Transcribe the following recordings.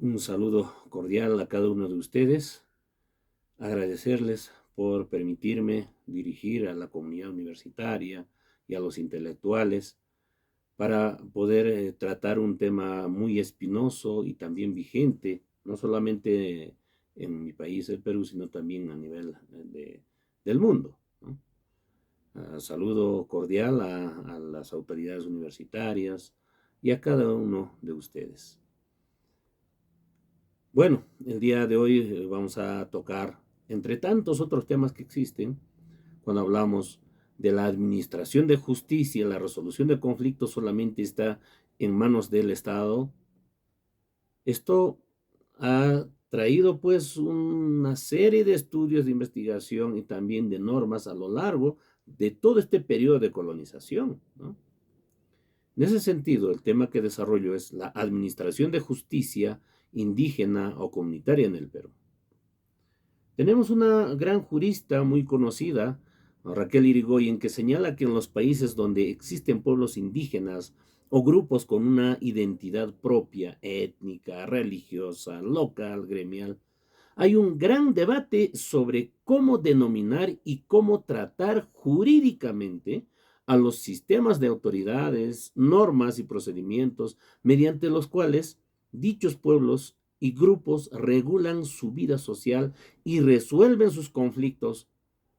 Un saludo cordial a cada uno de ustedes. Agradecerles por permitirme dirigir a la comunidad universitaria y a los intelectuales para poder tratar un tema muy espinoso y también vigente, no solamente en mi país, el Perú, sino también a nivel del mundo, ¿no? Saludo cordial a las autoridades universitarias y a cada uno de ustedes. Bueno, el día de hoy vamos a tocar, entre tantos otros temas que existen, cuando hablamos de la administración de justicia, la resolución de conflictos solamente está en manos del Estado. Esto ha traído pues una serie de estudios de investigación y también de normas a lo largo de todo este periodo de colonización, ¿no? En ese sentido, el tema que desarrollo es la administración de justicia indígena o comunitaria en el Perú. Tenemos una gran jurista muy conocida, Raquel Irigoyen, que señala que en los países donde existen pueblos indígenas o grupos con una identidad propia, étnica, religiosa, local, gremial, hay un gran debate sobre cómo denominar y cómo tratar jurídicamente a los sistemas de autoridades, normas y procedimientos mediante los cuales dichos pueblos y grupos regulan su vida social y resuelven sus conflictos,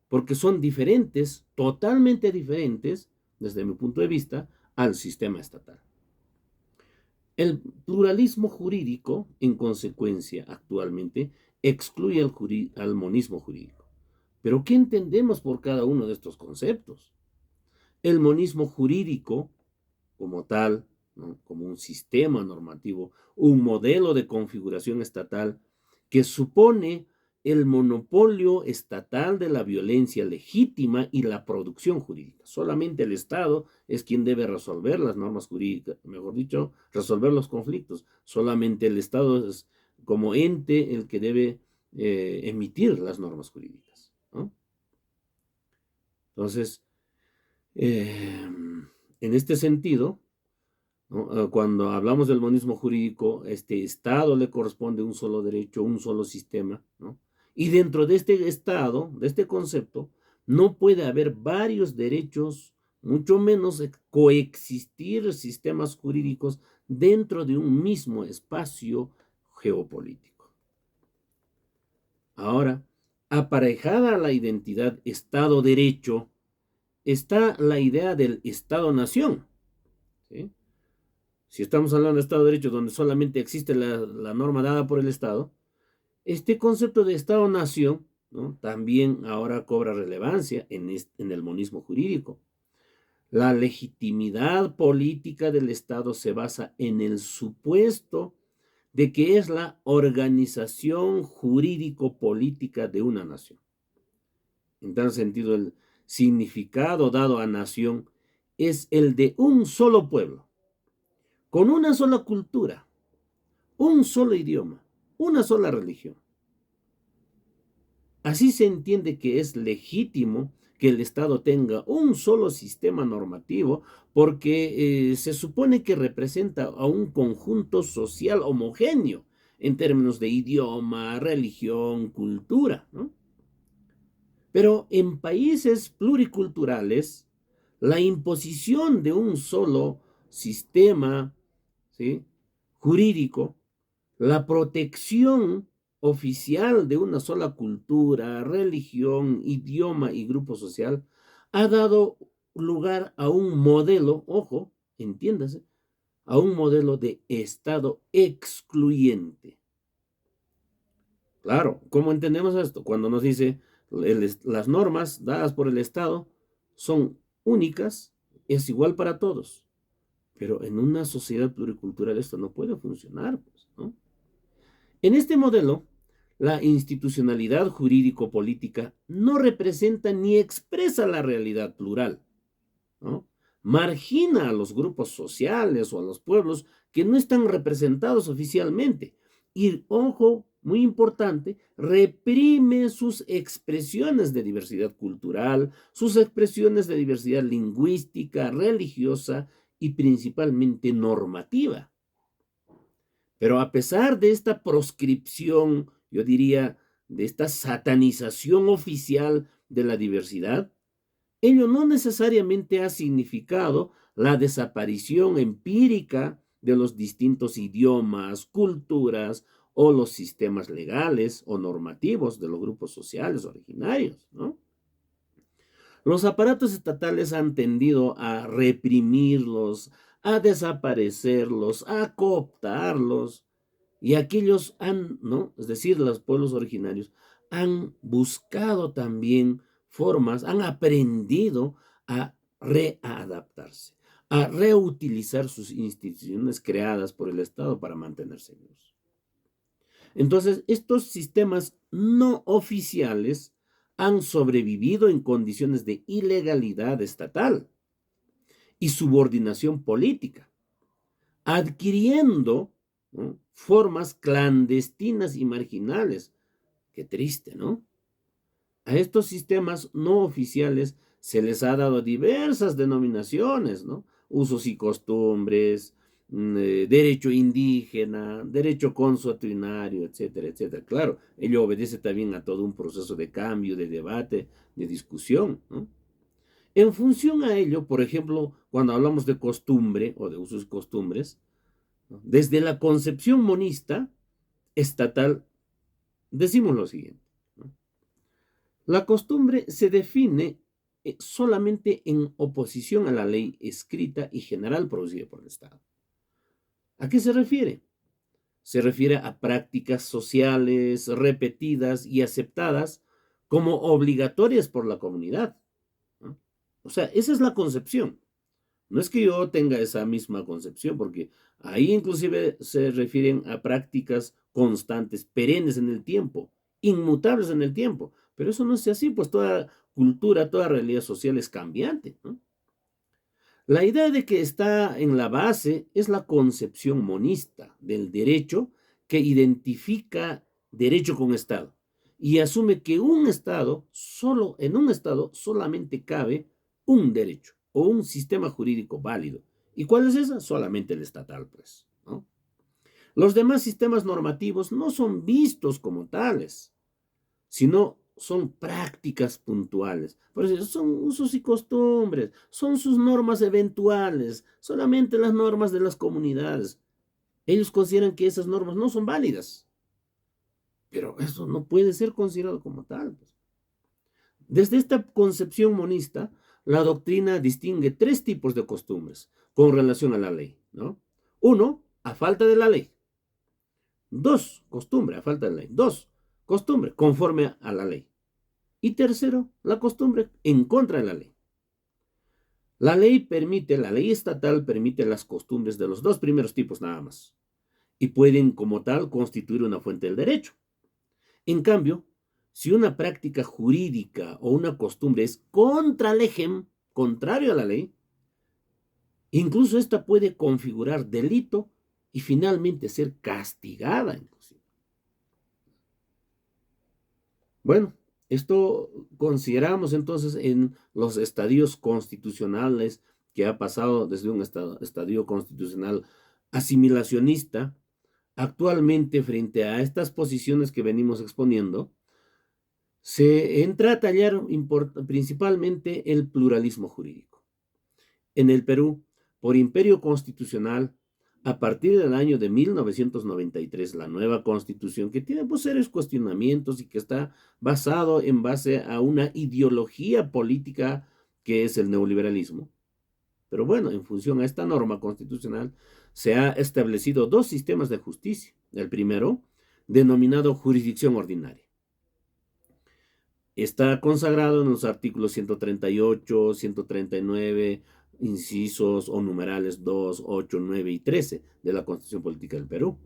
porque son diferentes, totalmente diferentes, desde mi punto de vista, al sistema estatal. El pluralismo jurídico, en consecuencia, actualmente, excluye al monismo jurídico. Pero, ¿qué entendemos por cada uno de estos conceptos? El monismo jurídico, como tal, ¿no?, como un sistema normativo, un modelo de configuración estatal que supone el monopolio estatal de la violencia legítima y la producción jurídica. Solamente el Estado es quien debe resolver las normas jurídicas, mejor dicho, resolver los conflictos. Solamente el Estado es como ente el que debe emitir las normas jurídicas, ¿no? Entonces, en este sentido, ¿no?, cuando hablamos del monismo jurídico, este Estado le corresponde un solo derecho, un solo sistema, ¿no? Y dentro de este Estado, de este concepto, no puede haber varios derechos, mucho menos coexistir sistemas jurídicos dentro de un mismo espacio geopolítico. Ahora, aparejada a la identidad Estado-derecho, está la idea del Estado-nación, ¿sí? Si estamos hablando de Estado de Derecho, donde solamente existe la norma dada por el Estado, este concepto de Estado-nación, ¿no?, también ahora cobra relevancia en el monismo jurídico. La legitimidad política del Estado se basa en el supuesto de que es la organización jurídico-política de una nación. En tal sentido, el significado dado a nación es el de un solo pueblo, con una sola cultura, un solo idioma, una sola religión. Así se entiende que es legítimo que el Estado tenga un solo sistema normativo porque se supone que representa a un conjunto social homogéneo en términos de idioma, religión, cultura, ¿no? Pero en países pluriculturales, la imposición de un solo sistema, ¿sí?, jurídico, la protección oficial de una sola cultura, religión, idioma y grupo social, ha dado lugar a un modelo, ojo, entiéndase, a un modelo de Estado excluyente. Claro, ¿cómo entendemos esto? Cuando nos dice las normas dadas por el Estado son únicas, es igual para todos, pero en una sociedad pluricultural esto no puede funcionar, pues, ¿no? En este modelo, la institucionalidad jurídico-política no representa ni expresa la realidad plural, ¿no? Margina a los grupos sociales o a los pueblos que no están representados oficialmente. Y, ojo, muy importante, reprime sus expresiones de diversidad cultural, sus expresiones de diversidad lingüística, religiosa y principalmente normativa. Pero a pesar de esta proscripción, yo diría, de esta satanización oficial de la diversidad, ello no necesariamente ha significado la desaparición empírica de los distintos idiomas, culturas o los sistemas legales o normativos de los grupos sociales originarios, ¿no? Los aparatos estatales han tendido a reprimirlos, a desaparecerlos, a cooptarlos, y aquellos han, ¿no? Es decir, los pueblos originarios han buscado también formas, han aprendido a readaptarse, a reutilizar sus instituciones creadas por el Estado para mantenerse vivos. Entonces, estos sistemas no oficiales han sobrevivido en condiciones de ilegalidad estatal y subordinación política, adquiriendo, ¿no?, formas clandestinas y marginales. Qué triste, ¿no? A estos sistemas no oficiales se les ha dado diversas denominaciones, ¿no? Usos y costumbres, derecho indígena, derecho consuetudinario, etcétera, etcétera. Claro, ello obedece también a todo un proceso de cambio, de debate, de discusión, ¿no? En función a ello, por ejemplo, cuando hablamos de costumbre o de usos y costumbres, ¿no?, desde la concepción monista estatal, decimos lo siguiente, ¿no? La costumbre se define solamente en oposición a la ley escrita y general producida por el Estado. ¿A qué se refiere? Se refiere a prácticas sociales repetidas y aceptadas como obligatorias por la comunidad, ¿no? O sea, esa es la concepción. No es que yo tenga esa misma concepción, porque ahí inclusive se refieren a prácticas constantes, perennes en el tiempo, inmutables en el tiempo. Pero eso no es así, pues toda cultura, toda realidad social es cambiante, ¿no? La idea de que está en la base es la concepción monista del derecho, que identifica derecho con Estado y asume que un Estado, solo en un Estado solamente cabe un derecho o un sistema jurídico válido. ¿Y cuál es esa? Solamente el estatal, pues, ¿no? Los demás sistemas normativos no son vistos como tales, sino son prácticas puntuales. Por eso son usos y costumbres, son sus normas eventuales, solamente las normas de las comunidades. Ellos consideran que esas normas no son válidas, pero eso no puede ser considerado como tal, pues. Desde esta concepción monista, la doctrina distingue tres tipos de costumbres con relación a la ley, ¿no? Uno, a falta de la ley. Dos, costumbre, a falta de ley. Dos, costumbre, conforme a la ley. Y tercero, la costumbre en contra de la ley. La ley estatal permite las costumbres de los dos primeros tipos nada más, y pueden como tal constituir una fuente del derecho. En cambio, si una práctica jurídica o una costumbre es contra legem, contrario a la ley, incluso esta puede configurar delito y finalmente ser castigada, inclusive. Bueno, esto consideramos entonces en los estadios constitucionales que ha pasado desde un estadio constitucional asimilacionista. Actualmente, frente a estas posiciones que venimos exponiendo, se entra a tallar principalmente el pluralismo jurídico. En el Perú, por imperio constitucional, a partir del año de 1993, la nueva constitución, que tiene pues serios cuestionamientos y que está basado en base a una ideología política que es el neoliberalismo. Pero bueno, en función a esta norma constitucional, se ha establecido dos sistemas de justicia. El primero, denominado jurisdicción ordinaria. Está consagrado en los artículos 138, 139, incisos o numerales 2, 8, 9 y 13 de la Constitución Política del Perú.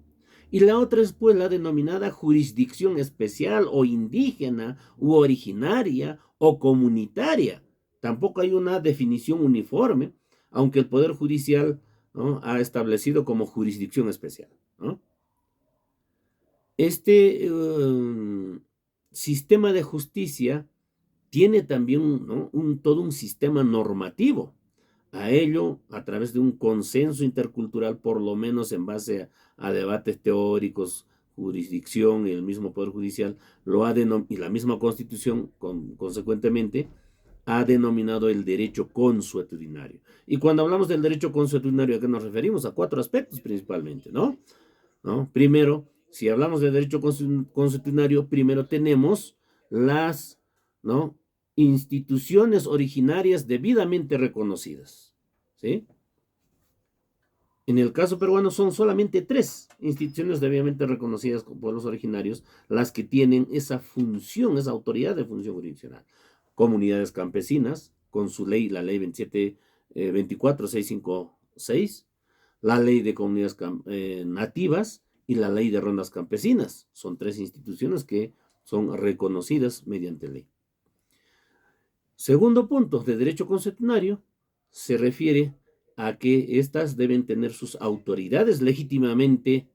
Y la otra es pues la denominada jurisdicción especial o indígena u originaria o comunitaria. Tampoco hay una definición uniforme, aunque el Poder Judicial, ¿no?, ha establecido como jurisdicción especial, ¿no? Este sistema de justicia tiene también, ¿no?, todo un sistema normativo a ello a través de un consenso intercultural, por lo menos en base a debates teóricos, jurisdicción y el mismo Poder Judicial, y la misma Constitución, consecuentemente, ha denominado el derecho consuetudinario. Y cuando hablamos del derecho consuetudinario, ¿a qué nos referimos? A 4 aspectos principalmente, ¿no? Primero, si hablamos de derecho consuetudinario, primero tenemos las, ¿no?, instituciones originarias debidamente reconocidas, ¿sí? En el caso peruano son solamente 3 instituciones debidamente reconocidas por pueblos originarios las que tienen esa función, esa autoridad de función jurisdiccional. Comunidades campesinas, con su ley, la ley 27656, la ley de comunidades nativas y la ley de rondas campesinas. Son 3 instituciones que son reconocidas mediante ley. Segundo punto de derecho consuetudinario se refiere a que éstas deben tener sus autoridades legítimamente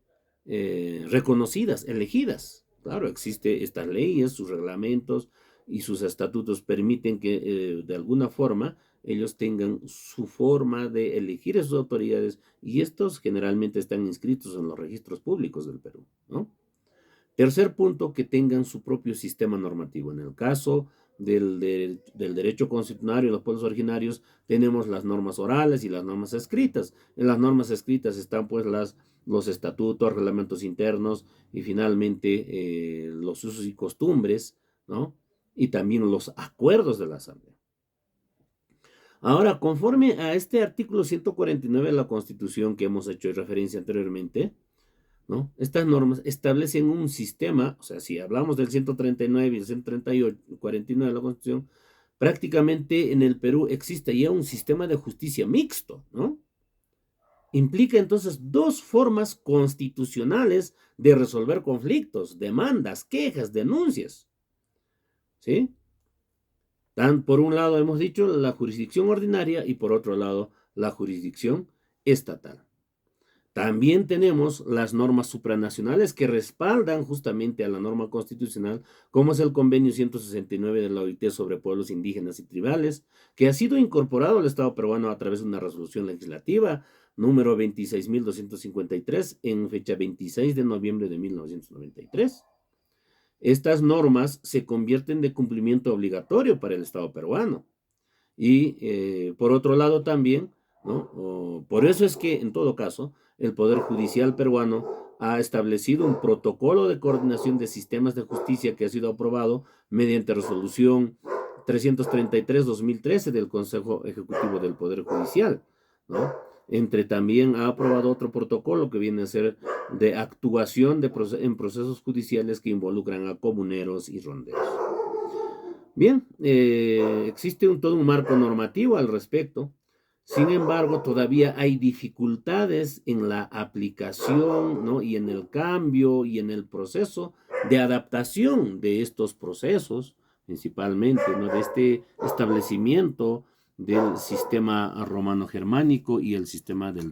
reconocidas, elegidas. Claro, existen estas leyes, sus reglamentos y sus estatutos permiten que de alguna forma ellos tengan su forma de elegir a sus autoridades y estos generalmente están inscritos en los registros públicos del Perú, ¿no? Tercer punto, que tengan su propio sistema normativo. En el caso del derecho constitucional en los pueblos originarios, tenemos las normas orales y las normas escritas. En las normas escritas están pues los estatutos, reglamentos internos y finalmente los usos y costumbres, ¿no? Y también los acuerdos de la Asamblea. Ahora, conforme a este artículo 149 de la Constitución que hemos hecho referencia anteriormente, ¿no?, estas normas establecen un sistema, o sea, si hablamos del 139 y el 149 de la Constitución, prácticamente en el Perú existe ya un sistema de justicia mixto, ¿no? Implica entonces 2 formas constitucionales de resolver conflictos, demandas, quejas, denuncias, ¿sí? Por un lado hemos dicho la jurisdicción ordinaria y por otro lado la jurisdicción estatal. También tenemos las normas supranacionales que respaldan justamente a la norma constitucional, como es el convenio 169 de la OIT sobre pueblos indígenas y tribales, que ha sido incorporado al Estado peruano a través de una resolución legislativa número 26.253 en fecha 26 de noviembre de 1993. Estas normas se convierten de cumplimiento obligatorio para el Estado peruano. Y por otro lado también, ¿no?, por eso es que en todo caso el Poder Judicial peruano ha establecido un protocolo de coordinación de sistemas de justicia que ha sido aprobado mediante resolución 333-2013 del Consejo Ejecutivo del Poder Judicial, ¿no? También ha aprobado otro protocolo que viene a ser de actuación en procesos judiciales que involucran a comuneros y ronderos. Bien, existe todo un marco normativo al respecto. Sin embargo, todavía hay dificultades en la aplicación, ¿no?, y en el cambio y en el proceso de adaptación de estos procesos, principalmente, ¿no?, de este establecimiento del sistema romano-germánico y el sistema del